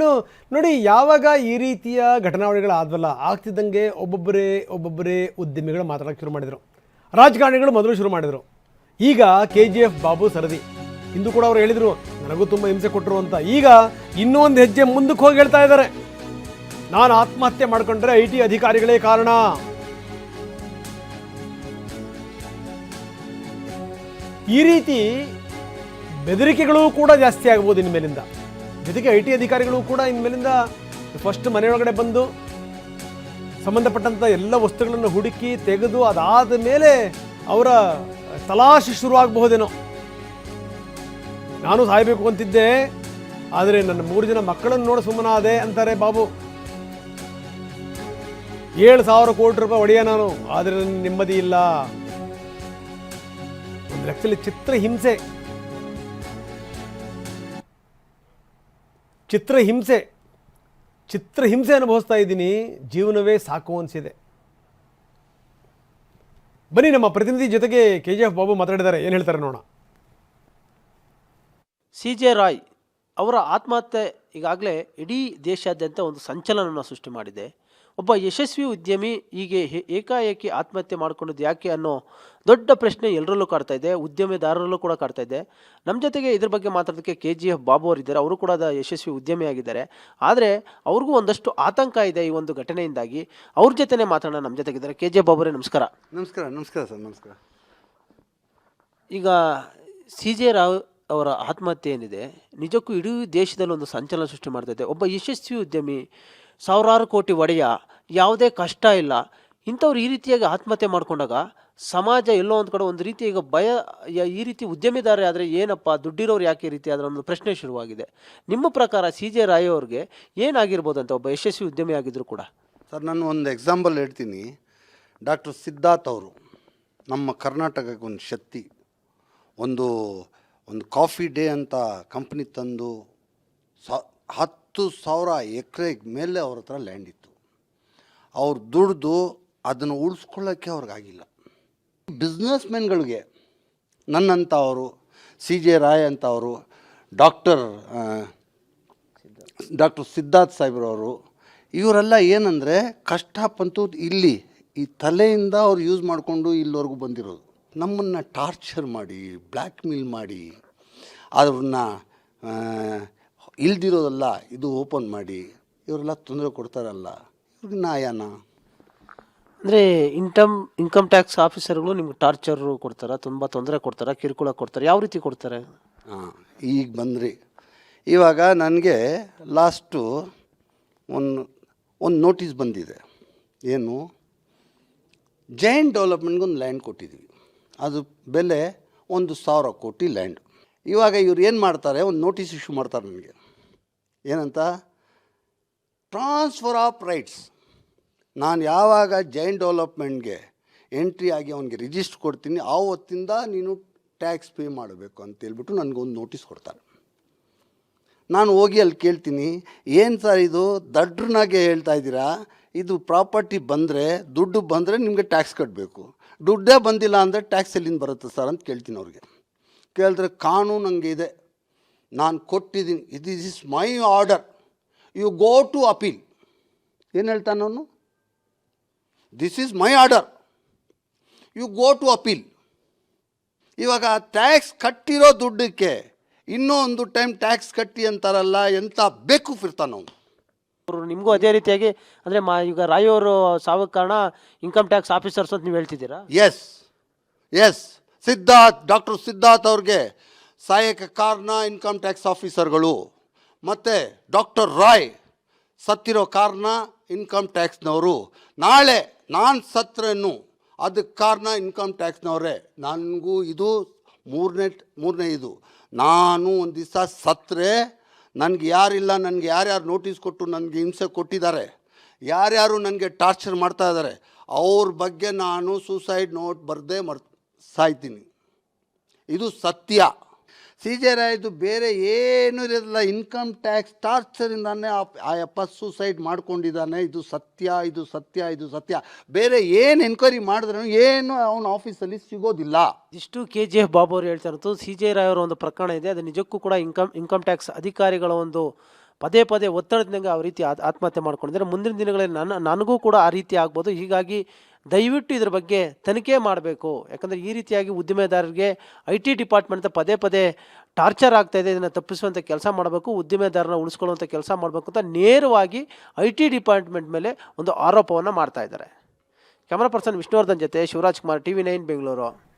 ಇನ್ನು ನೋಡಿ, ಯಾವಾಗ ಈ ರೀತಿಯ ಘಟನಾವಳಿಗಳಾದ್ವಲ್ಲ, ಆಗ್ತಿದ್ದಂಗೆ ಒಬ್ಬೊಬ್ಬರೇ ಉದ್ಯಮಿಗಳು ಮಾತಾಡೋಕ್ಕೆ ಶುರು ಮಾಡಿದರು. ರಾಜಕಾರಣಿಗಳು ಮೊದಲು ಶುರು ಮಾಡಿದರು. ಈಗ KGF ಬಾಬು ಸರದಿ. ಇಂದು ಕೂಡ ಅವರು ಹೇಳಿದರು, ನನಗೂ ತುಂಬ ಹಿಂಸೆ ಕೊಟ್ಟರು ಅಂತ. ಈಗ ಇನ್ನೂ ಒಂದು ಹೆಜ್ಜೆ ಮುಂದಕ್ಕೆ ಹೋಗಿ ಹೇಳ್ತಾ ಇದ್ದಾರೆ, ನಾನು ಆತ್ಮಹತ್ಯೆ ಮಾಡ್ಕೊಂಡ್ರೆ IT ಅಧಿಕಾರಿಗಳೇ ಕಾರಣ. ಈ ರೀತಿ ಬೆದರಿಕೆಗಳು ಕೂಡ ಜಾಸ್ತಿ ಆಗ್ಬೋದು ಇನ್ಮೇಲಿಂದ. ಜೊತೆಗೆ IT ಅಧಿಕಾರಿಗಳು ಕೂಡ ಇನ್ಮೇಲಿಂದ ಫಸ್ಟ್ ಮನೆಯೊಳಗಡೆ ಬಂದು ಸಂಬಂಧಪಟ್ಟಂಥ ಎಲ್ಲ ವಸ್ತುಗಳನ್ನು ಹುಡುಕಿ ತೆಗೆದು ಅದಾದ ಮೇಲೆ ಅವರ ತಲಾಶೆ ಶುರುವಾಗಬಹುದೇನೋ. ನಾನು ಸಾಯಬೇಕು ಅಂತಿದ್ದೆ, ಆದರೆ ನನ್ನ 3 ಜನ ಮಕ್ಕಳನ್ನು ನೋಡಿ ಸುಮ್ಮನಾದೆ ಅಂತಾರೆ ಬಾಬು. 7,000 ಕೋಟಿ ರೂಪಾಯಿ ಒಡೆಯ ನಾನು, ಆದರೆ ನನ್ನ ನೆಮ್ಮದಿ ಇಲ್ಲ. ಒಂದು ಲೆಕ್ಕದಲ್ಲಿ ಚಿತ್ರಹಿಂಸೆ ಅನುಭವಿಸ್ತಾ ಇದ್ದೀನಿ. ಜೀವನವೇ ಸಾಕು ಅನಿಸಿದೆ. ಬನ್ನಿ, ನಮ್ಮ ಪ್ರತಿನಿಧಿ ಜೊತೆಗೆ KGF ಬಾಬು ಮಾತಾಡಿದ್ದಾರೆ, ಏನು ಹೇಳ್ತಾರೆ ನೋಡೋಣ. CJ ರಾಯ್ ಅವರ ಆತ್ಮಹತ್ಯೆ ಈಗಾಗಲೇ ಇಡೀ ದೇಶಾದ್ಯಂತ ಒಂದು ಸಂಚಲನವನ್ನು ಸೃಷ್ಟಿ ಮಾಡಿದೆ. ಒಬ್ಬ ಯಶಸ್ವಿ ಉದ್ಯಮಿ ಹೀಗೆ ಏಕಾಏಕಿ ಆತ್ಮಹತ್ಯೆ ಮಾಡಿಕೊಂಡದ್ದು ಯಾಕೆ ಅನ್ನೋ ದೊಡ್ಡ ಪ್ರಶ್ನೆ ಎಲ್ಲರಲ್ಲೂ ಕಾಡ್ತಾ ಇದೆ, ಉದ್ಯಮಿದಾರರಲ್ಲೂ ಕೂಡ ಕಾಡ್ತಾ ಇದೆ. ನಮ್ಮ ಜೊತೆಗೆ ಇದ್ರ ಬಗ್ಗೆ ಮಾತಾಡೋದಕ್ಕೆ KGF ಬಾಬು ಅವರಿದ್ದಾರೆ. ಅವರು ಕೂಡ ಯಶಸ್ವಿ ಉದ್ಯಮಿಯಾಗಿದ್ದಾರೆ. ಆದರೆ ಅವ್ರಿಗೂ ಒಂದಷ್ಟು ಆತಂಕ ಇದೆ ಈ ಒಂದು ಘಟನೆಯಿಂದಾಗಿ. ಅವ್ರ ಜೊತೆನೇ ಮಾತಾಡೋಣ. ನಮ್ಮ ಜೊತೆಗಿದ್ದಾರೆ KGF ಬಾಬು ಅವರೇ, ನಮಸ್ಕಾರ. ನಮಸ್ಕಾರ ಸರ್. ನಮಸ್ಕಾರ. ಈಗ CJ ರಾವ್ ಅವರ ಆತ್ಮಹತ್ಯೆ ಏನಿದೆ, ನಿಜಕ್ಕೂ ಇಡೀ ದೇಶದಲ್ಲಿ ಒಂದು ಸಂಚಲನ ಸೃಷ್ಟಿ ಮಾಡ್ತಾ ಇದೆ. ಒಬ್ಬ ಯಶಸ್ವಿ ಉದ್ಯಮಿ, 1,000 ಕೋಟಿ ಒಡೆಯ, ಯಾವುದೇ ಕಷ್ಟ ಇಲ್ಲ, ಇಂಥವ್ರು ಈ ರೀತಿಯಾಗಿ ಆತ್ಮಹತ್ಯೆ ಮಾಡ್ಕೊಂಡಾಗ ಸಮಾಜ ಎಲ್ಲೋ ಒಂದು ಕಡೆ ಒಂದು ರೀತಿ ಈಗ ಭಯ, ಈ ರೀತಿ ಉದ್ಯಮಿದಾರೆ ಆದರೆ ಏನಪ್ಪ, ದುಡ್ಡಿರೋರು ಯಾಕೆ ಈ ರೀತಿ ಅದರ ಒಂದು ಪ್ರಶ್ನೆ ಶುರುವಾಗಿದೆ. ನಿಮ್ಮ ಪ್ರಕಾರ CJ ರಾಯ್ ಅವ್ರಿಗೆ ಏನಾಗಿರ್ಬೋದು ಅಂತ, ಒಬ್ಬ ಯಶಸ್ವಿ ಉದ್ಯಮಿ ಆಗಿದ್ರು ಕೂಡ? ಸರ್, ನಾನು ಒಂದು ಎಕ್ಸಾಂಪಲ್ ಹೇಳ್ತೀನಿ. ಡಾಕ್ಟರ್ ಸಿದ್ಧಾರ್ಥ್ ಅವರು ನಮ್ಮ ಕರ್ನಾಟಕಕ್ಕೆ ಒಂದು ಶಕ್ತಿ. ಒಂದು ಕಾಫಿ ಡೇ ಅಂತ ಕಂಪ್ನಿ ತಂದು 10,000 ಎಕರೆ ಮೇಲೆ ಅವ್ರ ಹತ್ರ ಲ್ಯಾಂಡ್ ಇತ್ತು. ಅವ್ರು ದುಡ್ದು ಅದನ್ನು ಉಳಿಸ್ಕೊಳ್ಳೋಕ್ಕೆ ಅವ್ರಿಗಾಗಿಲ್ಲ. ಬಿಸ್ನೆಸ್ ಮೆನ್ಗಳಿಗೆ ನನ್ನಂಥ ಅವರು, CJ ರಾಯ್ ಅಂತ ಅವರು, ಡಾಕ್ಟರ್ ಸಿದ್ಧಾರ್ಥ್ ಸಾಹೇಬ್ರವರು, ಇವರೆಲ್ಲ ಏನಂದರೆ ಕಷ್ಟಪಂತು ಇಲ್ಲಿ ಈ ತಲೆಯಿಂದ ಅವ್ರು ಯೂಸ್ ಮಾಡಿಕೊಂಡು ಇಲ್ಲಿವರೆಗೂ ಬಂದಿರೋದು. ನಮ್ಮನ್ನು ಟಾರ್ಚರ್ ಮಾಡಿ, ಬ್ಲ್ಯಾಕ್ ಮೇಲ್ ಮಾಡಿ, ಅವ್ರನ್ನ ಇಲ್ದಿರೋದಲ್ಲ ಇದು ಓಪನ್ ಮಾಡಿ ಇವರೆಲ್ಲ ತೊಂದರೆ ಕೊಡ್ತಾರಲ್ಲ, ಇವ್ರಿಗೆ ನ್ಯಾಯನ? ಅಂದರೆ ಇನ್ಕಮ್ ಟ್ಯಾಕ್ಸ್ ಆಫೀಸರ್ಗಳು ನಿಮ್ಗೆ ಟಾರ್ಚರು ಕೊಡ್ತಾರೆ, ತುಂಬ ತೊಂದರೆ ಕೊಡ್ತಾರೆ, ಕಿರುಕುಳ ಕೊಡ್ತಾರೆ. ಯಾವ ರೀತಿ ಕೊಡ್ತಾರೆ? ಈಗ ಬಂದ್ರಿ. ಇವಾಗ ನನಗೆ ಲಾಸ್ಟು ಒಂದು ನೋಟಿಸ್ ಬಂದಿದೆ. ಏನು? ಜೈನ್ ಡೆವಲಪ್ಮೆಂಟ್ಗೆ ಒಂದು ಲ್ಯಾಂಡ್ ಕೊಟ್ಟಿದ್ದೀವಿ. ಅದು ಬೆಲೆ 1,000 ಕೋಟಿ ಲ್ಯಾಂಡ್. ಇವಾಗ ಇವ್ರು ಏನು ಮಾಡ್ತಾರೆ, ಒಂದು ನೋಟಿಸ್ ಇಶ್ಯೂ ಮಾಡ್ತಾರೆ ನನಗೆ. ಏನಂತ? Transfer of rights. ನಾನು ಯಾವಾಗ ಜೈನ್ ಡೆವಲಪ್ಮೆಂಟ್ಗೆ ಎಂಟ್ರಿ ಆಗಿ ಅವನಿಗೆ ರಿಜಿಸ್ಟ್ರ್ ಕೊಡ್ತೀನಿ, ಆವತ್ತಿಂದ ನೀನು ಟ್ಯಾಕ್ಸ್ ಪೇ ಮಾಡಬೇಕು ಅಂತೇಳ್ಬಿಟ್ಟು ನನಗೊಂದು ನೋಟಿಸ್ ಕೊಡ್ತಾರೆ. ನಾನು ಹೋಗಿ ಅಲ್ಲಿ ಕೇಳ್ತೀನಿ, ಏನು ಸರ್ ಇದು ದಡ್ರನಾಗೆ ಹೇಳ್ತಾ ಇದ್ದೀರಾ? ಇದು ಪ್ರಾಪರ್ಟಿ ಬಂದರೆ, ದುಡ್ಡು ಬಂದರೆ ನಿಮಗೆ ಟ್ಯಾಕ್ಸ್ ಕಟ್ಟಬೇಕು, ದುಡ್ಡೇ ಬಂದಿಲ್ಲ ಅಂದರೆ ಟ್ಯಾಕ್ಸ್ ಎಲ್ಲಿಂದ ಬರುತ್ತೆ ಸರ್ ಅಂತ ಕೇಳ್ತೀನಿ ಅವ್ರಿಗೆ. ಕೇಳಿದ್ರೆ ಕಾನೂನು ಹಂಗೆ ಇದೆ, ನಾನು ಕೊಟ್ಟಿದ್ದೀನಿ, this is my order, you go to appeal. ಏನು ಹೇಳ್ತಾನೆ ಅವನು? This is my order, you go to appeal. ಇವಾಗ ಟ್ಯಾಕ್ಸ್ ಕಟ್ಟಿರೋ ದುಡ್ಡಕ್ಕೆ ಇನ್ನೂ ಒಂದು ಟೈಮ್ ಟ್ಯಾಕ್ಸ್ ಕಟ್ಟಿ ಅಂತಾರಲ್ಲ, ಎಂಥ ಬೇಕು ಫಿರ್ತಾನೆ ಅವನು. ನಿಮಗೂ ಅದೇ ರೀತಿಯಾಗಿ ಅಂದರೆ ಈಗ ರಾಯ್ ಅವರು ಸಾವಕ್ಕೆ ಕಾರಣ ಇನ್ಕಮ್ ಟ್ಯಾಕ್ಸ್ ಆಫೀಸರ್ಸ್ ಅಂತ ನೀವು ಹೇಳ್ತಿದ್ದೀರಾ? ಎಸ್ ಡಾಕ್ಟರ್ ಸಿದ್ಧಾರ್ಥ್ ಅವ್ರಿಗೆ ಸಾಯಕ್ಕೆ ಕಾರಣ ಇನ್ಕಮ್ ಟ್ಯಾಕ್ಸ್ ಆಫೀಸರ್ಗಳು. ಮತ್ತು ಡಾಕ್ಟರ್ ರಾಯ್ ಸತ್ತಿರೋ ಕಾರಣ ಇನ್ಕಮ್ ಟ್ಯಾಕ್ಸ್ನವರು. ನಾಳೆ ನಾನು ಸತ್ರೇನು ಅದಕ್ಕೆ ಕಾರಣ ಇನ್ಕಮ್ ಟ್ಯಾಕ್ಸ್ನವರೇ. ನನಗೂ ಇದು ಮೂರನೇ ಇದು. ನಾನು ಒಂದು ದಿವಸ ಸತ್ತರೆ ನನಗೆ ಯಾರಿಲ್ಲ, ನನಗೆ ಯಾರ್ಯಾರು ನೋಟಿಸ್ ಕೊಟ್ಟು ನನಗೆ ಹಿಂಸೆ ಕೊಟ್ಟಿದ್ದಾರೆ, ಯಾರ್ಯಾರು ನನಗೆ ಟಾರ್ಚರ್ ಮಾಡ್ತಾ ಇದ್ದಾರೆ, ಅವ್ರ ಬಗ್ಗೆ ನಾನು ಸೂಸೈಡ್ ನೋಟ್ ಬರದೆ ಸಾಯ್ತೀನಿ. ಇದು ಸತ್ಯ. CJ ರಾಯ್ದು ಬೇರೆ ಏನೂ ಇರೋದಿಲ್ಲ. ಇನ್ಕಮ್ ಟ್ಯಾಕ್ಸ್ ಟಾರ್ಚರಿಂದಾನೆ ಆ ಅಪ್ಪ ಸೂಸೈಡ್ ಮಾಡ್ಕೊಂಡಿದ್ದಾನೆ. ಇದು ಸತ್ಯ. ಬೇರೆ ಏನು ಎನ್ಕ್ವೈರಿ ಮಾಡಿದ್ರೂ ಏನು ಅವನ ಆಫೀಸಲ್ಲಿ ಸಿಗೋದಿಲ್ಲ. ಇಷ್ಟು KGF ಬಾಬು ಅವರು ಹೇಳ್ತಾ ಇರೋದು. CJ ರಾಯ್ ಅವರ ಒಂದು ಪ್ರಕರಣ ಇದೆ, ಅದು ನಿಜಕ್ಕೂ ಕೂಡ ಇನ್ಕಮ್ ಟ್ಯಾಕ್ಸ್ ಅಧಿಕಾರಿಗಳ ಒಂದು ಪದೇ ಪದೇ ಒತ್ತಡದಿಂದ ಆ ರೀತಿ ಆತ್ಮಹತ್ಯೆ ಮಾಡ್ಕೊಂಡಿದ್ದಾರೆ. ಮುಂದಿನ ದಿನಗಳಲ್ಲಿ ನನಗೂ ಕೂಡ ಆ ರೀತಿ ಆಗ್ಬೋದು. ಹೀಗಾಗಿ ದಯವಿಟ್ಟು ಇದ್ರ ಬಗ್ಗೆ ತನಿಖೆ ಮಾಡಬೇಕು. ಯಾಕಂದರೆ ಈ ರೀತಿಯಾಗಿ ಉದ್ದಿಮೆದಾರರಿಗೆ IT ಡಿಪಾರ್ಟ್ಮೆಂಟ್ ಪದೇ ಪದೇ ಟಾರ್ಚರ್ ಆಗ್ತಾ ಇದೆ. ಇದನ್ನು ತಪ್ಪಿಸುವಂಥ ಕೆಲಸ ಮಾಡಬೇಕು, ಉದ್ದಿಮೆದಾರನ ಉಳಿಸ್ಕೊಳ್ಳುವಂಥ ಕೆಲಸ ಮಾಡಬೇಕು ಅಂತ ನೇರವಾಗಿ IT ಡಿಪಾರ್ಟ್ಮೆಂಟ್ ಮೇಲೆ ಒಂದು ಆರೋಪವನ್ನು ಮಾಡ್ತಾ ಇದ್ದಾರೆ. ಕ್ಯಾಮರಾ ಪರ್ಸನ್ ವಿಷ್ಣುವರ್ಧನ್ ಜೊತೆ ಶಿವರಾಜ್ ಕುಮಾರ್, TV9 ಬೆಂಗಳೂರು.